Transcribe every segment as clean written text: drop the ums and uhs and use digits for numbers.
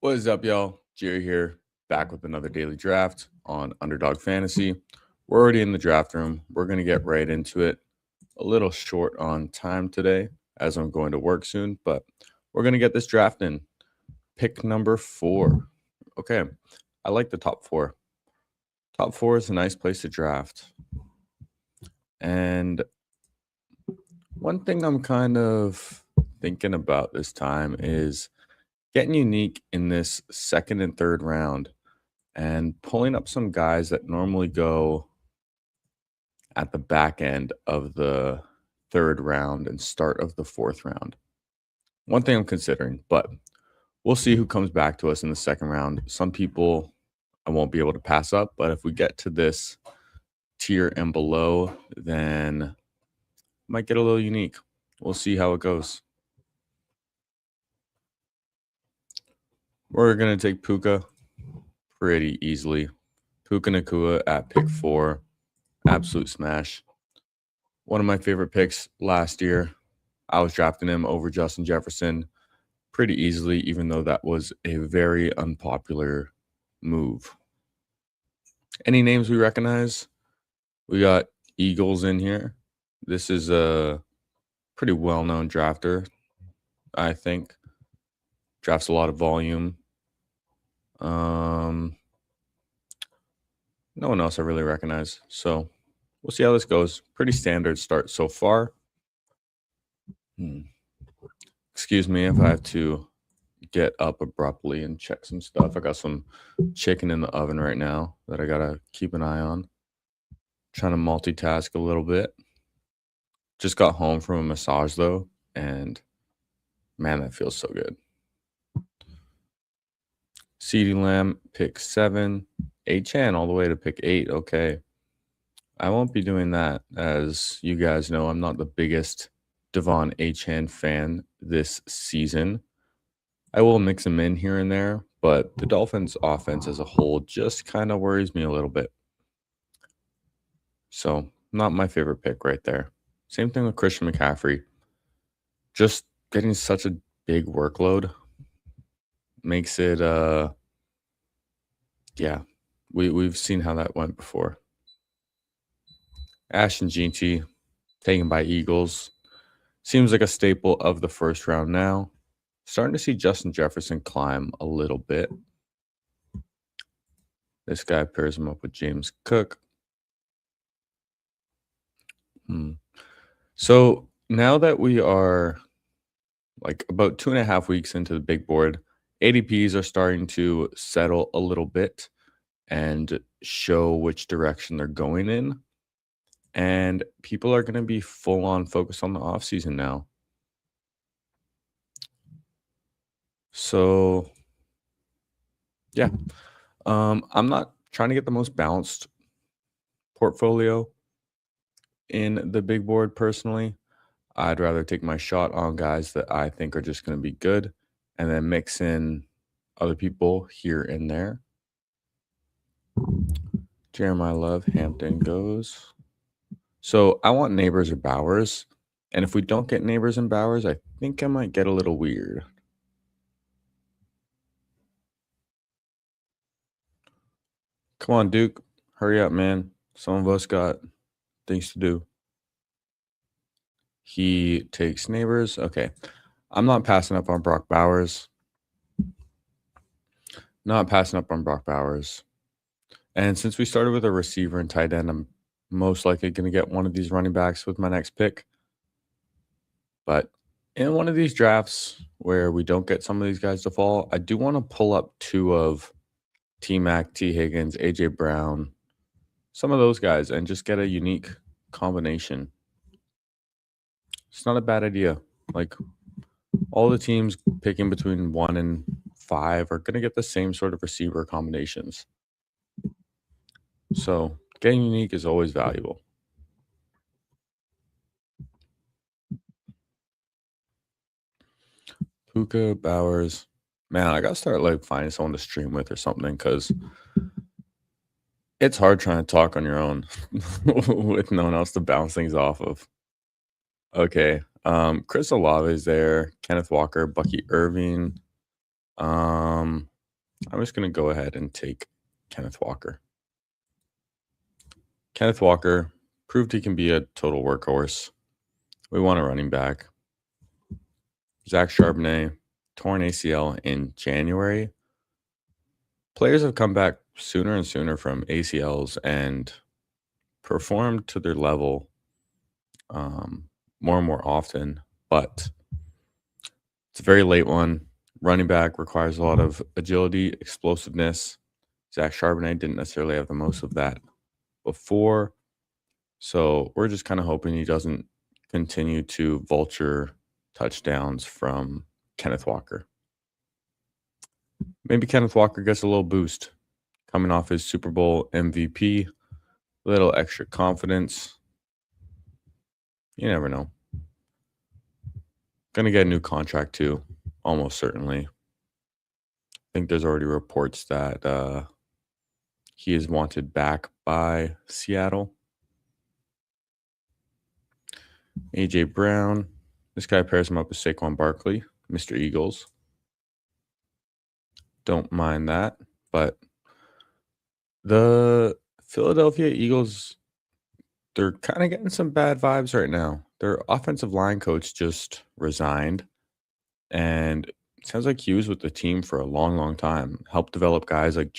What is up, y'all? Jerry here, back with another daily draft on Underdog Fantasy. We're already in the draft room. We're going to get right into it. A little short on time today as I'm going to work soon, but we're going to get this draft in. Pick number 4. Okay, I like the top 4. Top 4 is a nice place to draft. And one thing I'm kind of thinking about this time is getting unique in this second and third round and pulling up some guys that normally go at the back end of the third round and start of the fourth round. One thing I'm considering, but we'll see who comes back to us in the second round. Some people I won't be able to pass up, but if we get to this tier and below, then might get a little unique. We'll see how it goes. We're going to take Puka pretty easily. Puka Nakua at pick 4. Absolute smash. One of my favorite picks last year. I was drafting him over Justin Jefferson pretty easily, even though that was a very unpopular move. Any names we recognize? We got Eagles in here. This is a pretty well-known drafter, I think. Drafts a lot of volume. No one else I really recognize. So we'll see how this goes. Pretty standard start so far. Excuse me if I have to get up abruptly and check some stuff. I got some chicken in the oven right now that I gotta keep an eye on. Trying to multitask a little bit. Just got home from a massage though, and man, that feels so good. CeeDee Lamb, pick 7. Chan all the way to pick 8. Okay. I won't be doing that. As you guys know, I'm not the biggest Devon Chan fan this season. I will mix him in here and there, but the Dolphins' offense as a whole just kind of worries me a little bit. So, not my favorite pick right there. Same thing with Christian McCaffrey. Just getting such a big workload makes it yeah, we've seen how that went before. Ashton Jeanty, taken by Eagles. Seems like a staple of the first round now. Starting to see Justin Jefferson climb a little bit. This guy pairs him up with James Cook. So now that we are like about 2.5 weeks into the big board, ADPs are starting to settle a little bit and show which direction they're going in. And people are going to be full on focused on the offseason now. So, yeah, I'm not trying to get the most balanced portfolio in the big board personally. I'd rather take my shot on guys that I think are just going to be good and then mix in other people here and there. Jeremiah Love, Hampton goes. So I want Neighbors or Bowers. And if we don't get Neighbors and Bowers, I think I might get a little weird. Come on, Duke. Hurry up, man. Some of us got things to do. He takes Neighbors. Okay. I'm not passing up on Brock Bowers. Not passing up on Brock Bowers. And since we started with a receiver and tight end, I'm most likely going to get one of these running backs with my next pick. But in one of these drafts where we don't get some of these guys to fall, I do want to pull up 2 of T-Mac, T. Higgins, A.J. Brown, some of those guys, and just get a unique combination. It's not a bad idea. Like, all the teams picking between 1 and 5 are going to get the same sort of receiver combinations. So getting unique is always valuable. Puka, Bowers. Man, I got to start like finding someone to stream with or something because it's hard trying to talk on your own with no one else to bounce things off of. Okay. Chris Olave is there. Kenneth Walker, Bucky Irving. I'm just going to go ahead and take Kenneth Walker. Kenneth Walker proved he can be a total workhorse. We want a running back. Zach Charbonnet, torn ACL in January. Players have come back sooner and sooner from ACLs and performed to their level more and more often, but it's a very late one. Running back requires a lot of agility, explosiveness. Zach Charbonnet didn't necessarily have the most of that before. So we're just kind of hoping he doesn't continue to vulture touchdowns from Kenneth Walker. Maybe Kenneth Walker gets a little boost coming off his Super Bowl MVP, a little extra confidence. You never know. Gonna get a new contract too, almost certainly. I think there's already reports that he is wanted back by Seattle. A.J. Brown. This guy pairs him up with Saquon Barkley, Mr. Eagles. Don't mind that. But the Philadelphia Eagles, they're kind of getting some bad vibes right now. Their offensive line coach just resigned. And it sounds like he was with the team for a long, long time. Helped develop guys like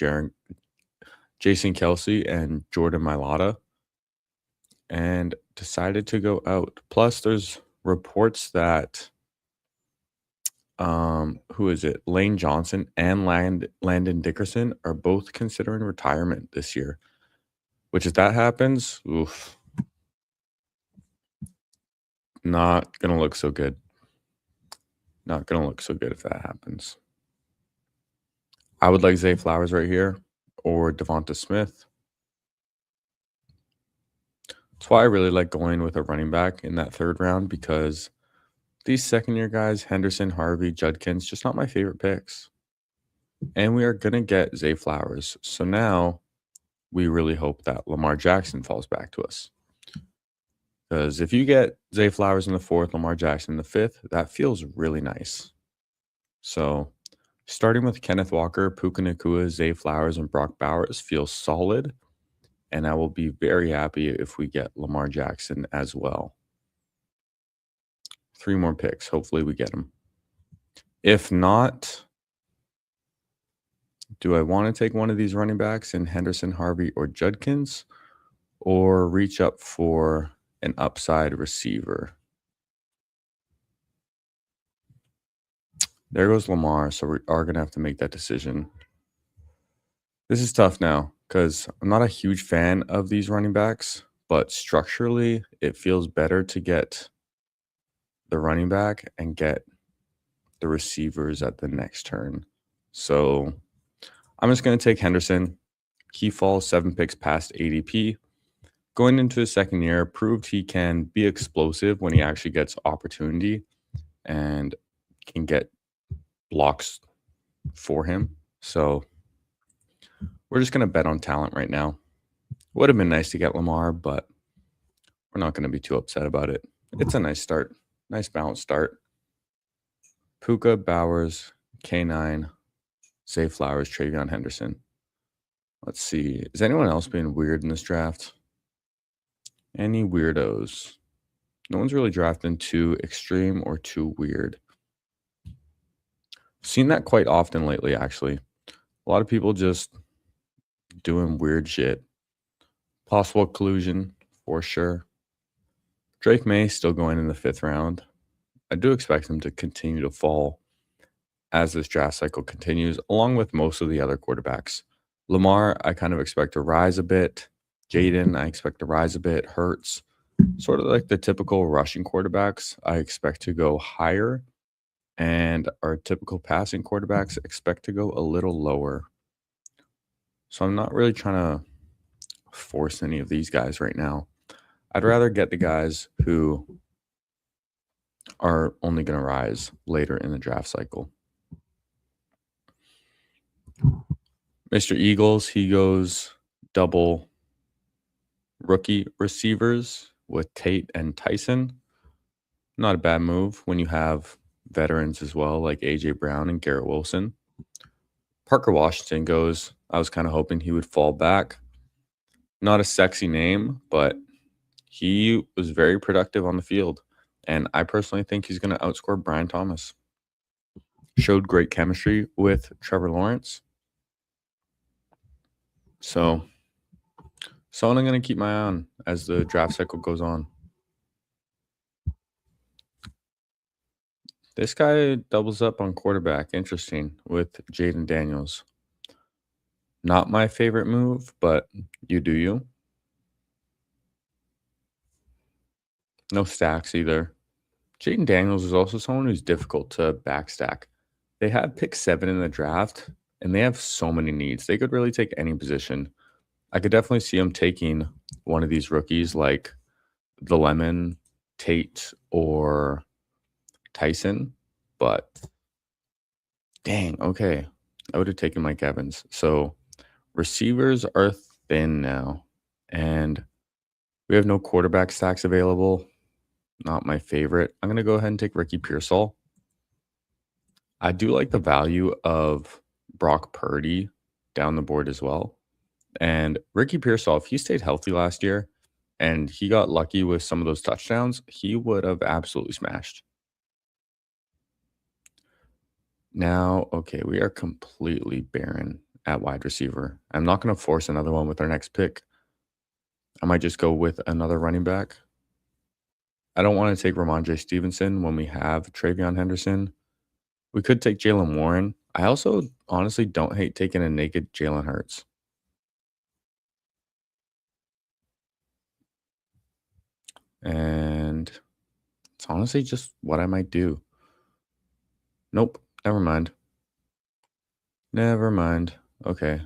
Jason Kelsey and Jordan Mailata, and decided to go out. Plus, there's reports that who is it? Lane Johnson and Landon Dickerson are both considering retirement this year. Which, if that happens, oof, not gonna look so good. Not gonna look so good if that happens. I would like Zay Flowers right here or Devonta Smith. That's why I really like going with a running back in that third round, because these second-year guys, Henderson, Harvey, Judkins, just not my favorite picks. And we are going to get Zay Flowers. So now we really hope that Lamar Jackson falls back to us. Because if you get Zay Flowers in the fourth, Lamar Jackson in the fifth, that feels really nice. So starting with Kenneth Walker, Puka Nacua, Zay Flowers, and Brock Bowers feels solid. And I will be very happy if we get Lamar Jackson as well. 3 more picks. Hopefully we get him. If not, do I want to take one of these running backs in Henderson, Harvey, or Judkins, or reach up for an upside receiver? There goes Lamar, so we are going to have to make that decision. This is tough now because I'm not a huge fan of these running backs, but structurally, it feels better to get the running back and get the receivers at the next turn. So I'm just going to take Henderson. He falls 7 picks past ADP. Going into his second year, proved he can be explosive when he actually gets opportunity and can get blocks for him. So we're just going to bet on talent right now. Would have been nice to get Lamar, but we're not going to be too upset about it. It's a nice start. Nice balanced start. Puka, Bowers, K9, Zay Flowers, Travion Henderson. Let's see. Is anyone else being weird in this draft? Any weirdos? No one's really drafting too extreme or too weird. Seen that quite often lately, actually. A lot of people just doing weird shit. Possible collusion, for sure. Drake May still going in the 5th round. I do expect him to continue to fall as this draft cycle continues, along with most of the other quarterbacks. Lamar, I kind of expect to rise a bit. Jaden, I expect to rise a bit. Hurts, sort of like the typical rushing quarterbacks, I expect to go higher. And our typical passing quarterbacks expect to go a little lower. So I'm not really trying to force any of these guys right now. I'd rather get the guys who are only going to rise later in the draft cycle. Mr. Eagles, he goes double rookie receivers with Tate and Tyson. Not a bad move when you have veterans as well, like A.J. Brown and Garrett Wilson. Parker Washington goes. I was kind of hoping he would fall back. Not a sexy name, but he was very productive on the field. And I personally think he's going to outscore Brian Thomas. Showed great chemistry with Trevor Lawrence. So, someone I'm going to keep my eye on as the draft cycle goes on. This guy doubles up on quarterback. Interesting with Jaden Daniels. Not my favorite move, but you do you. No stacks either. Jaden Daniels is also someone who's difficult to backstack. They have pick 7 in the draft, and they have so many needs. They could really take any position. I could definitely see them taking one of these rookies like the Lemon, Tate, or Tyson, but dang, okay. I would have taken Mike Evans. So receivers are thin now, and we have no quarterback stacks available. Not my favorite. I'm going to go ahead and take Ricky Pearsall. I do like the value of Brock Purdy down the board as well. And Ricky Pearsall, if he stayed healthy last year and he got lucky with some of those touchdowns, he would have absolutely smashed. Now, okay, we are completely barren at wide receiver. I'm not going to force another one with our next pick. I might just go with another running back. I don't want to take Ramondre Stevenson when we have Travion Henderson. We could take Jalen Warren. I also honestly don't hate taking a naked Jalen Hurts. And it's honestly just what I might do. Nope, never mind. Never mind. Okay.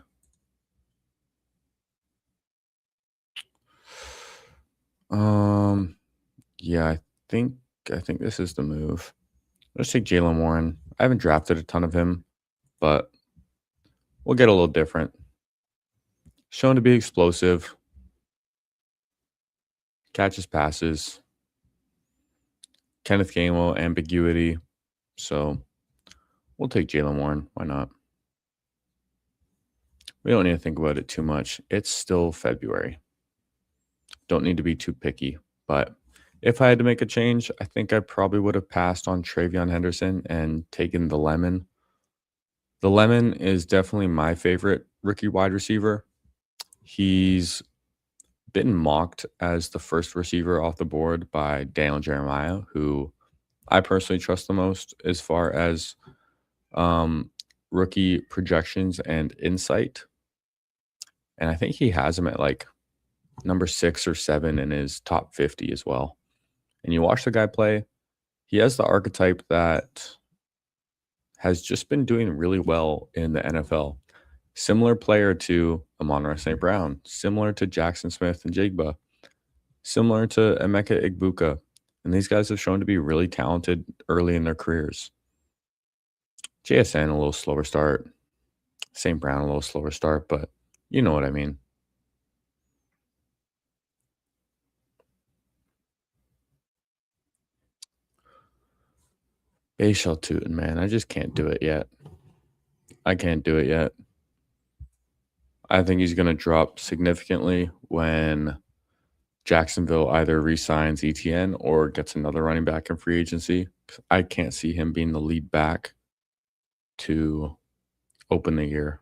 Yeah, I think this is the move. Let's take Jalen Warren. I haven't drafted a ton of him, but we'll get a little different. Shown to be explosive, catches passes, Kenneth Gainwell ambiguity. So we'll take Jalen Warren. Why not? We don't need to think about it too much. It's still February. Don't need to be too picky. But if I had to make a change, I think I probably would have passed on Travion Henderson and taken the Lemon. The Lemon is definitely my favorite rookie wide receiver. He's been mocked as the first receiver off the board by Daniel Jeremiah, who I personally trust the most as far as rookie projections and insight. And I think he has him at like number 6 or 7 in his top 50 as well. And you watch the guy play, he has the archetype that has just been doing really well in the NFL. Similar player to Amon-Ra St. Brown, similar to Jackson Smith and Jigba, similar to Emeka Igbuka. And these guys have shown to be really talented early in their careers. JSN, a little slower start. St. Brown, a little slower start, but you know what I mean. Bayshell Tootin, man. I just can't do it yet. I can't do it yet. I think he's going to drop significantly when Jacksonville either re-signs ETN or gets another running back in free agency. I can't see him being the lead back to open the year.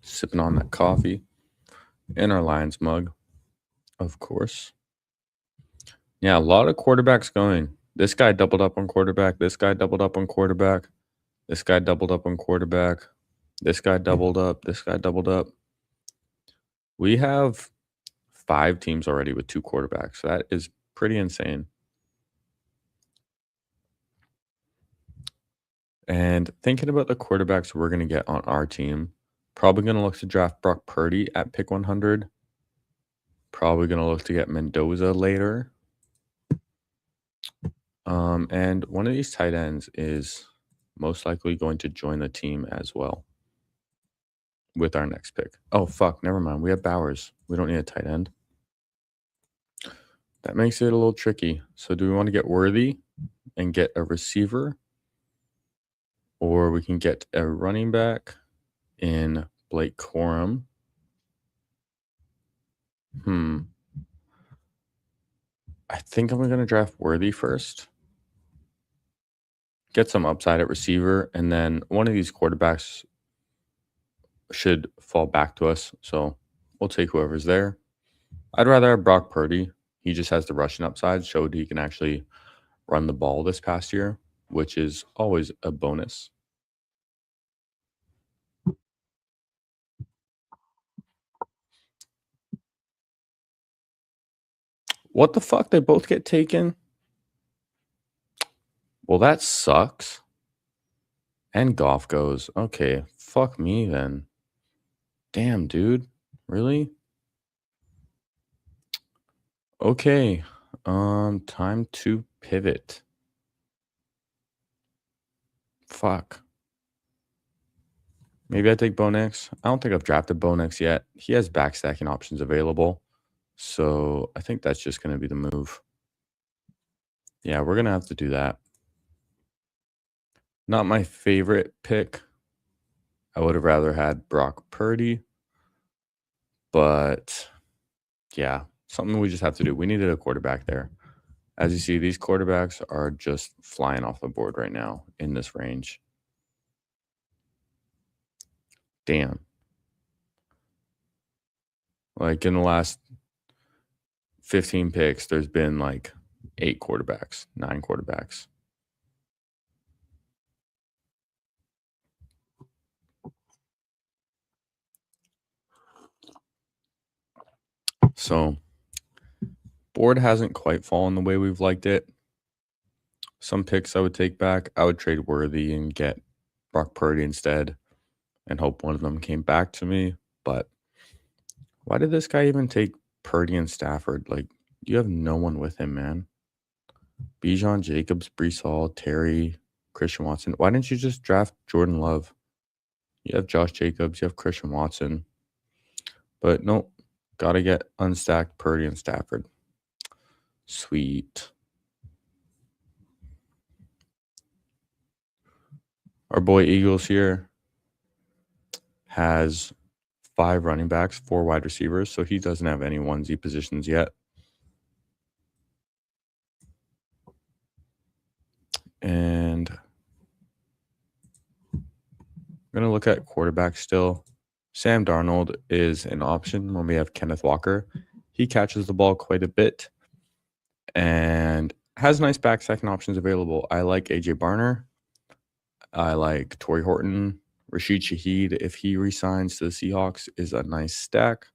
Sipping on that coffee in our Lions mug, of course. Yeah, a lot of quarterbacks going. This guy doubled up on quarterback. This guy doubled up on quarterback. This guy doubled up on quarterback. This guy doubled up. This guy doubled up. We have 5 teams already with 2 quarterbacks. That is pretty insane. And thinking about the quarterbacks we're going to get on our team, probably going to look to draft Brock Purdy at pick 100. Probably going to look to get Mendoza later. And one of these tight ends is most likely going to join the team as well with our next pick. Oh, fuck. Never mind. We have Bowers. We don't need a tight end. That makes it a little tricky. So do we want to get Worthy and get a receiver, or we can get a running back in Blake Corum? Hmm. I think I'm going to draft Worthy first, get some upside at receiver, and then one of these quarterbacks should fall back to us. So we'll take whoever's there. I'd rather have Brock Purdy. He just has the rushing upside, showed he can actually run the ball this past year, which is always a bonus. What the fuck? They both get taken? Well, that sucks. And Goff goes. Okay, fuck me then. Damn, dude. Really? Okay. Time to pivot. Fuck. Maybe I take Bo Nix. I don't think I've drafted Bo Nix yet. He has backstacking options available. So I think that's just going to be the move. Yeah, we're going to have to do that. Not my favorite pick. I would have rather had Brock Purdy. But yeah, something we just have to do. We needed a quarterback there. As you see, these quarterbacks are just flying off the board right now in this range. Damn. Like in the last 15 picks, there's been like 8 quarterbacks, 9 quarterbacks. So, board hasn't quite fallen the way we've liked it. Some picks I would take back. I would trade Worthy and get Brock Purdy instead and hope one of them came back to me. But why did this guy even take Purdy and Stafford? Like, you have no one with him, man. Bijan Jacobs, Brees Hall, Terry, Christian Watson. Why didn't you just draft Jordan Love? You have Josh Jacobs, you have Christian Watson. But nope, gotta get unstacked Purdy and Stafford. Sweet. Our boy Eagles here has 5 running backs, 4 wide receivers, so he doesn't have any onesie positions yet. And I'm going to look at quarterback still. Sam Darnold is an option when we have Kenneth Walker. He catches the ball quite a bit and has nice back second options available. I like AJ Barner. I like Torrey Horton. Rashid Shaheed, if he resigns to the Seahawks, is a nice stack.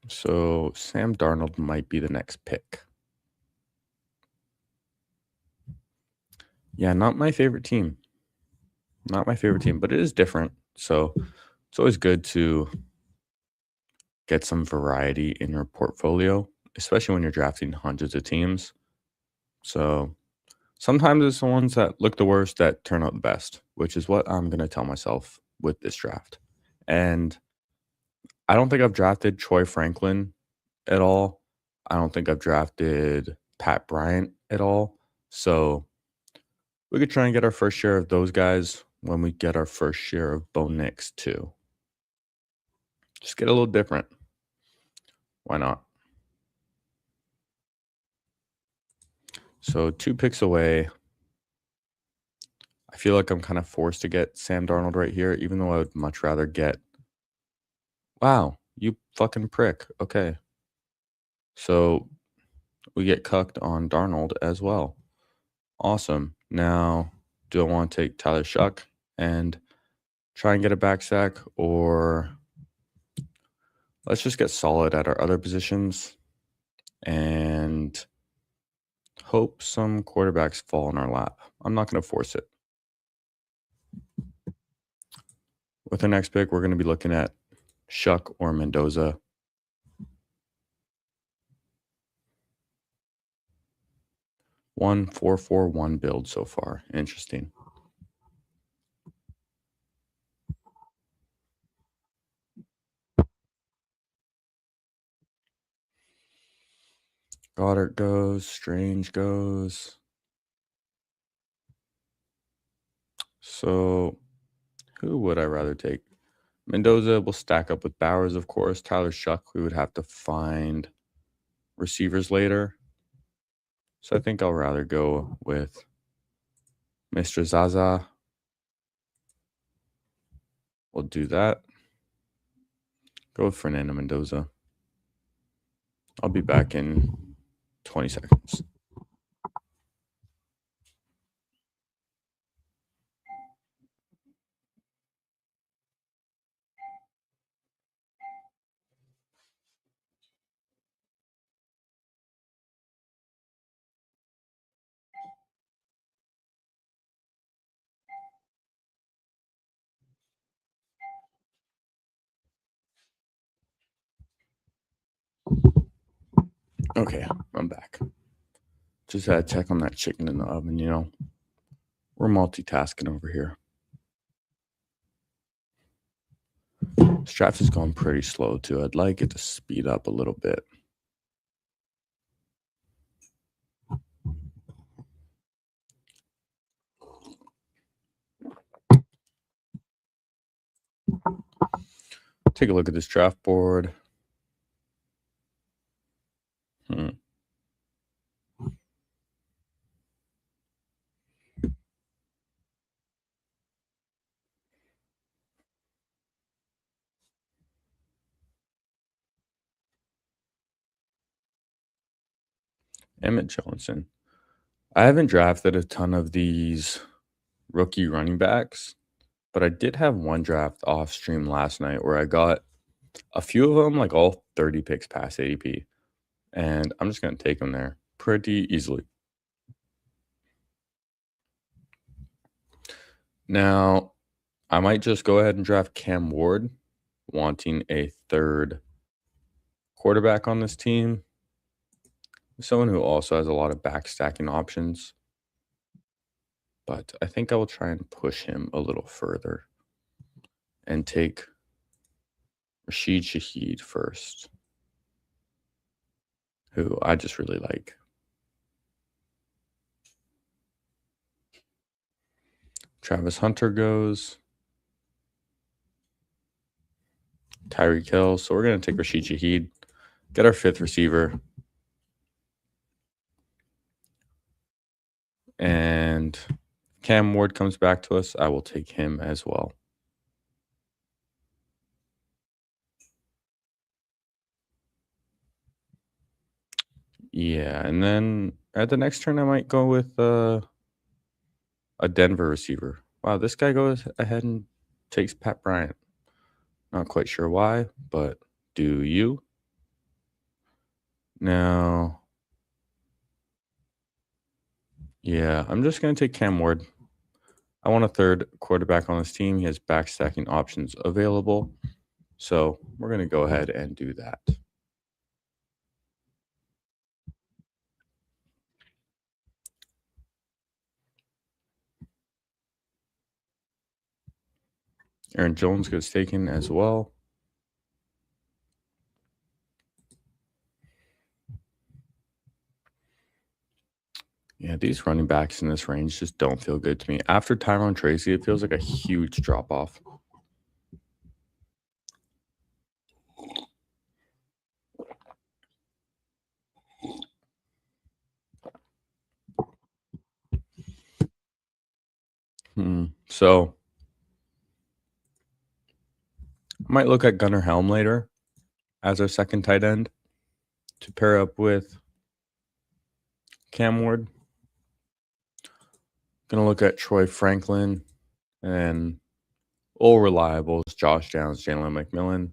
So Sam Darnold might be the next pick. Yeah, not my favorite team. Not my favorite team, but it is different. So it's always good to get some variety in your portfolio, especially when you're drafting hundreds of teams. So sometimes it's the ones that look the worst that turn out the best, which is what I'm going to tell myself with this draft. And I don't think I've drafted Troy Franklin at all. I don't think I've drafted Pat Bryant at all. So we could try and get our first share of those guys when we get our first share of Bo Nix too. Just get a little different. Why not? So 2 picks away. I feel like I'm kind of forced to get Sam Darnold right here, even though I would much rather get. Wow, you fucking prick. Okay. So we get cucked on Darnold as well. Awesome. Now, do I want to take Tyler Shuck and try and get a back sack, or let's just get solid at our other positions and hope some quarterbacks fall in our lap? I'm not going to force it. With our next pick, we're going to be looking at Shuck or Mendoza. One 4-4-1 build so far. Interesting. Goddard goes. Strange goes. So who would I rather take? Mendoza will stack up with Bowers, of course. Tyler Shuck, we would have to find receivers later. So I think I'll rather go with Mr. Zaza. We'll do that. Go with Fernando Mendoza. I'll be back in 20 seconds. Okay, I'm back. Just had to check on that chicken in the oven, We're multitasking over here. This draft is going pretty slow, too. I'd like it to speed up a little bit. Take a look at this draft board. Emmett Johnson. I haven't drafted a ton of these rookie running backs, but I did have one draft off stream last night where I got a few of them, like all 30 picks past ADP, and I'm just going to take them there pretty easily. Now, I might just go ahead and draft Cam Ward, wanting a third quarterback on this team. Someone who also has a lot of backstacking options. But I think I will try and push him a little further and take Rashid Shaheed first, who I just really like. Travis Hunter goes. Tyreek Hill. So we're going to take Rashid Shaheed, get our fifth receiver. And Cam Ward comes back to us, I will take him as well. Yeah, and then at the next turn, I might go with a Denver receiver. Wow, this guy goes ahead and takes Pat Bryant. Not quite sure why, but do you? Now, yeah, I'm just going to take Cam Ward. I want a third quarterback on this team. He has backstacking options available. So we're going to go ahead and do that. Aaron Jones gets taken as well. Yeah, these running backs in this range just don't feel good to me. After Tyrone Tracy, it feels like a huge drop off. So I might look at Gunnar Helm later as our second tight end to pair up with Cam Ward. Gonna look at Troy Franklin and all reliables, Josh Downs, Jalen McMillan.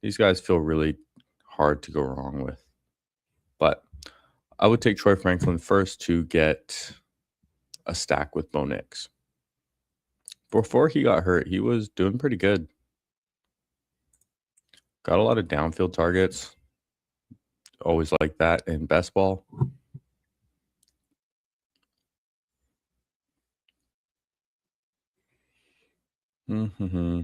These guys feel really hard to go wrong with. But I would take Troy Franklin first to get a stack with Bo Nix. Before he got hurt, he was doing pretty good. Got a lot of downfield targets. Always like that in best ball. Mm-hmm.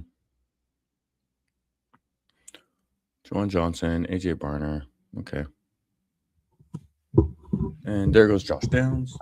Juwan Johnson, AJ Barner. Okay. And there goes Josh Downs.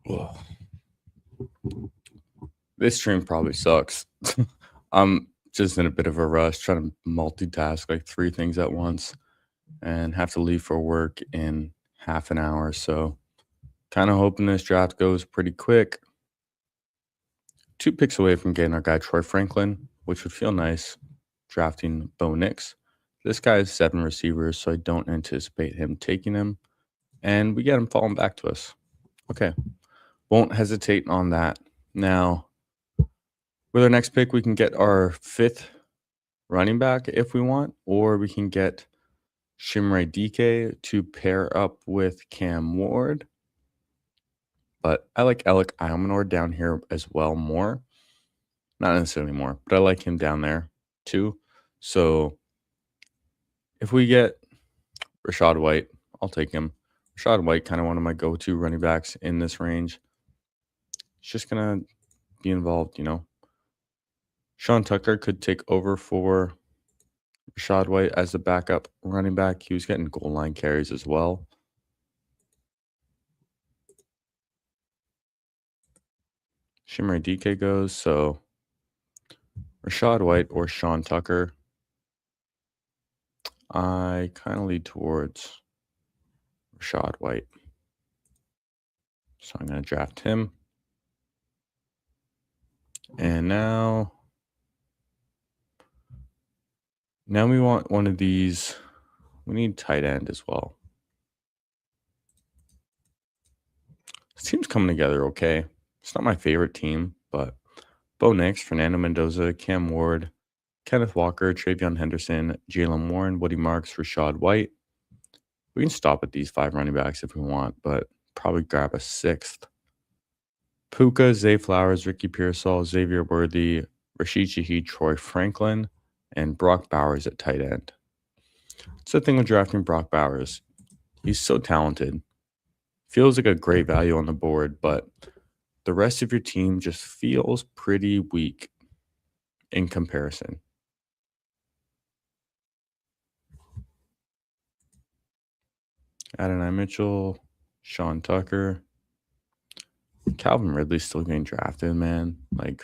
Ugh. This stream probably sucks. I'm just in a bit of a rush trying to multitask like three things at once and have to leave for work in half an hour. So, kind of hoping this draft goes pretty quick. 2 picks away from getting our guy Troy Franklin, which would feel nice drafting Bo Nix. This guy has 7 receivers, so I don't anticipate him taking him. And we get him falling back to us. Okay. Won't hesitate on that. Now, with our next pick, we can get our 5th running back if we want, or we can get Shimray DK to pair up with Cam Ward. But I like Alec Almanor down here as well more. Not necessarily more, but I like him down there too. So if we get Rashad White, I'll take him. Rashad White, kind of one of my go-to running backs in this range. It's just going to be involved, Sean Tucker could take over for Rashad White as the backup running back. He was getting goal line carries as well. Shimmer DK goes, so Rashad White or Sean Tucker. I kind of lead towards Rashad White. So I'm going to draft him. And now we want one of these. We need tight end as well. This team's coming together okay. It's not my favorite team, but Bo Nix, Fernando Mendoza, Cam Ward, Kenneth Walker, Travion Henderson, Jalen Warren, Woody Marks, Rashad White. We can stop at these 5 running backs if we want, but probably grab a 6th. Puka, Zay Flowers, Ricky Pearsall, Xavier Worthy, Rashid Shaheed, Troy Franklin, and Brock Bowers at tight end. It's the thing with drafting Brock Bowers. He's so talented. Feels like a great value on the board, but the rest of your team just feels pretty weak in comparison. Adonai Mitchell, Sean Tucker, Calvin Ridley's still getting drafted, man. Like,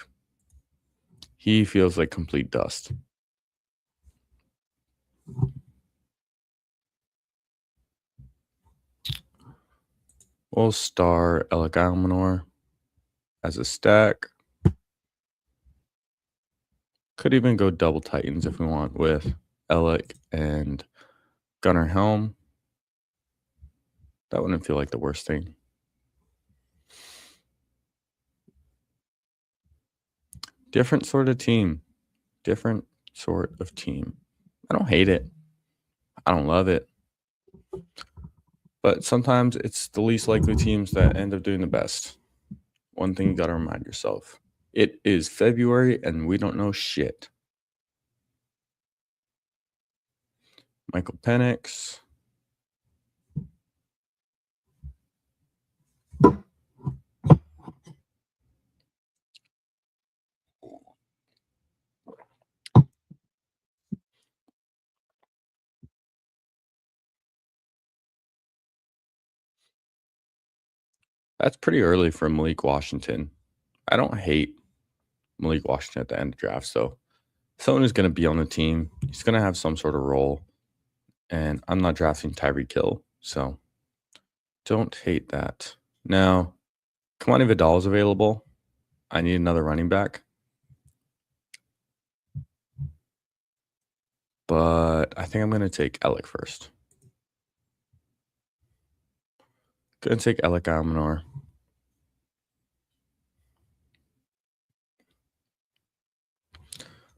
he feels like complete dust. We'll star Alec Almanor as a stack. Could even go double Titans if we want with Alec and Gunnar Helm. That wouldn't feel like the worst thing. Different sort of team. Different sort of team. I don't hate it. I don't love it. But sometimes it's the least likely teams that end up doing the best. One thing you got to remind yourself. It is February and we don't know shit. Michael Penix. That's pretty early for Malik Washington. I don't hate Malik Washington at the end of draft. So someone who's going to be on the team, he's going to have some sort of role. And I'm not drafting Tyreek Hill. So don't hate that. Now, Kamani Vidal is available. I need another running back. But I think I'm going to take Alec first. Going to take Alec Almanor.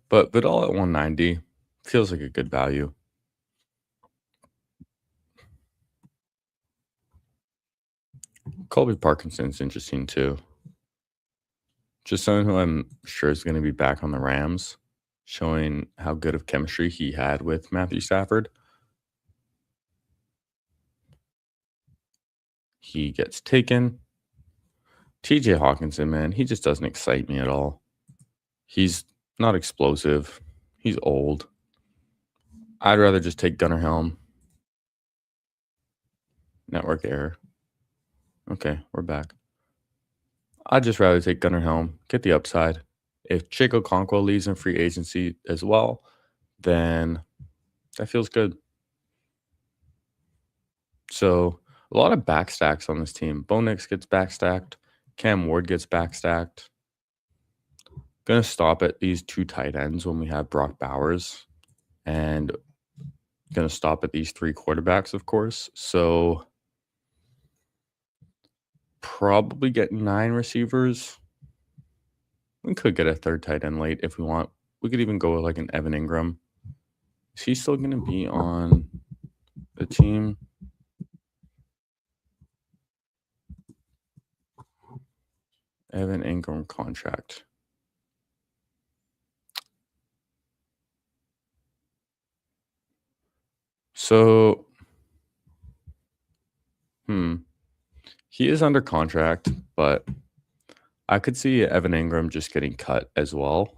But Vidal at 190 feels like a good value. Colby Parkinson's interesting too. Just someone who I'm sure is going to be back on the Rams, showing how good of chemistry he had with Matthew Stafford. He gets taken. TJ Hawkinson, man, he just doesn't excite me at all. He's not explosive. He's old. I'd rather just take Gunnar Helm. Network error. Okay, we're back. I'd just rather take Gunnar Helm, get the upside. If Chico Conquo leaves in free agency as well, then that feels good. So a lot of backstacks on this team. Bo Nix gets backstacked. Cam Ward gets backstacked. Gonna stop at these two tight ends when we have Brock Bowers, and gonna stop at these three quarterbacks, of course. So probably get 9 receivers. We could get a third tight end late if we want. We could even go with like an Evan Ingram. Is he still gonna be on the team? Evan Ingram contract. So, he is under contract, but I could see Evan Ingram just getting cut as well.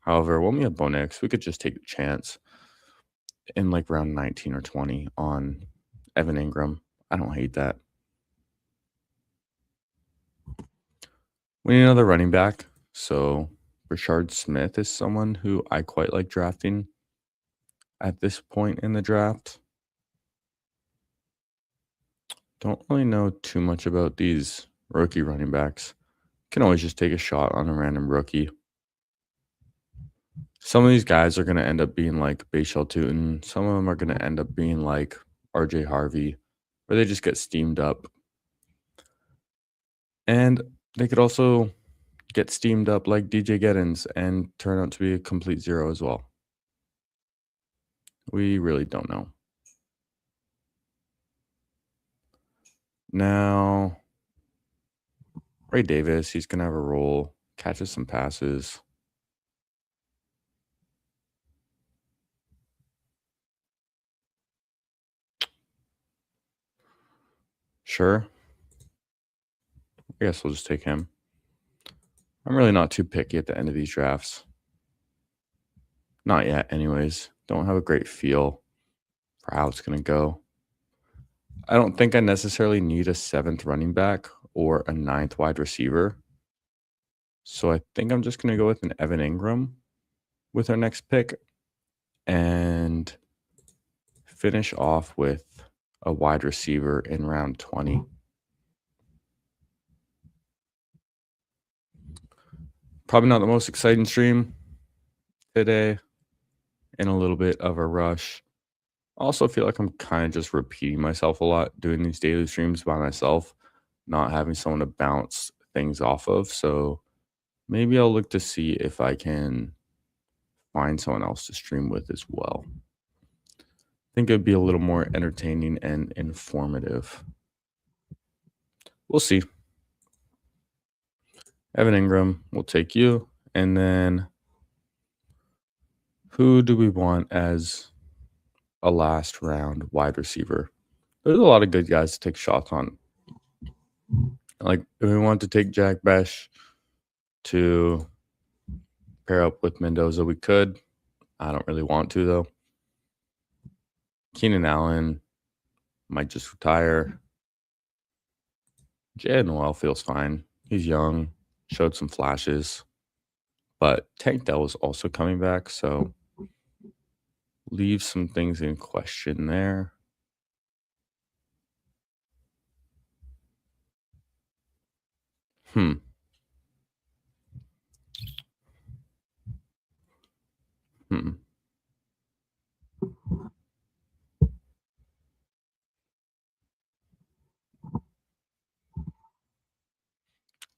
However, when we have Bo Nix, we could just take a chance in like round 19 or 20 on Evan Ingram. I don't hate that. We need another running back. So Rashard Smith is someone who I quite like drafting at this point in the draft. Don't really know too much about these rookie running backs. Can always just take a shot on a random rookie. Some of these guys are going to end up being like Bashal Tootin. Some of them are going to end up being like RJ Harvey, where they just get steamed up. And they could also get steamed up like DJ Gettins and turn out to be a complete zero as well. We really don't know. Now, Ray Davis, he's going to have a role, catches some passes. Sure. I guess we'll just take him. I'm really not too picky at the end of these drafts. Not yet, anyways. Don't have a great feel for how it's going to go. I don't think I necessarily need a 7th running back or a 9th wide receiver. So I think I'm just going to go with an Evan Ingram with our next pick and finish off with a wide receiver in round 20. Probably not the most exciting stream today, in a little bit of a rush. Also feel like I'm kind of just repeating myself a lot doing these daily streams by myself, not having someone to bounce things off of. So maybe I'll look to see if I can find someone else to stream with as well. I think it'd be a little more entertaining and informative. We'll see. Evan Ingram, we'll take you. And then who do we want as a last round wide receiver? There's a lot of good guys to take shots on. Like, if we want to take Jack Besh to pair up with Mendoza, we could. I don't really want to, though. Keenan Allen might just retire. Jay Noel feels fine. He's young, showed some flashes. But Tank Dell was also coming back, so leave some things in question there. Hmm.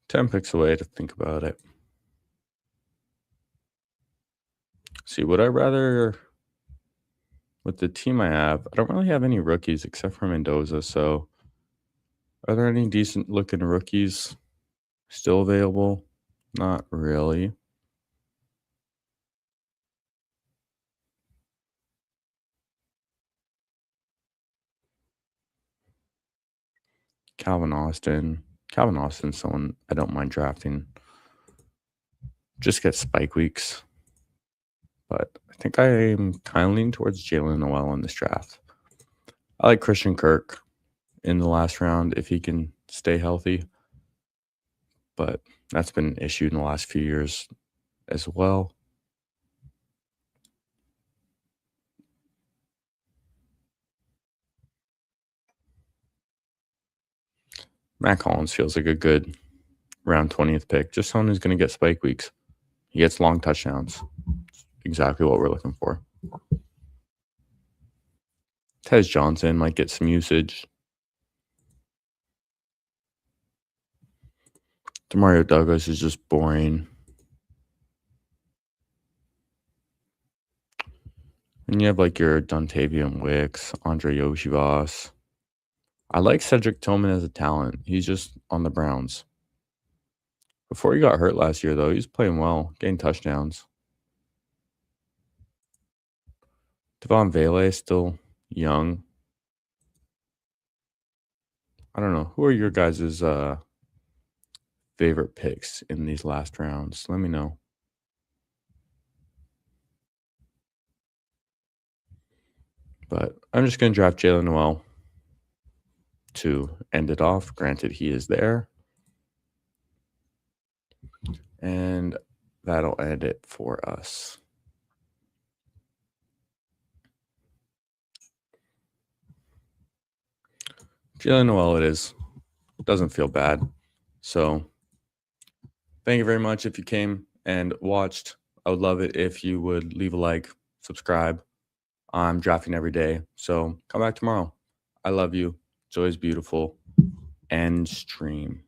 10 picks away to think about it. See, would I rather, with the team I have, I don't really have any rookies except for Mendoza. So, are there any decent looking rookies still available? Not really. Calvin Austin. Calvin Austin's someone I don't mind drafting. Just get spike weeks. But I think I'm kind of leaning towards Jalen Noel in this draft. I like Christian Kirk in the last round if he can stay healthy, but that's been an issue in the last few years as well. Matt Collins feels like a good round 20th pick. Just someone who's going to get spike weeks. He gets long touchdowns. Exactly what we're looking for. Tez Johnson might get some usage. Demario Douglas is just boring. And you have like your Dontavian Wicks, Andre Yoshivas. I like Cedric Tillman as a talent. He's just on the Browns. Before he got hurt last year, though, he was playing well, getting touchdowns. Devon Vele is still young. I don't know. Who are your guys' favorite picks in these last rounds? Let me know. But I'm just going to draft Jalen Noel to end it off. Granted, he is there. And that'll end it for us. Jalen Noel it is. Doesn't feel bad. So thank you very much if you came and watched. I would love it if you would leave a like, subscribe. I'm drafting every day. So come back tomorrow. I love you. Joy is beautiful. End stream.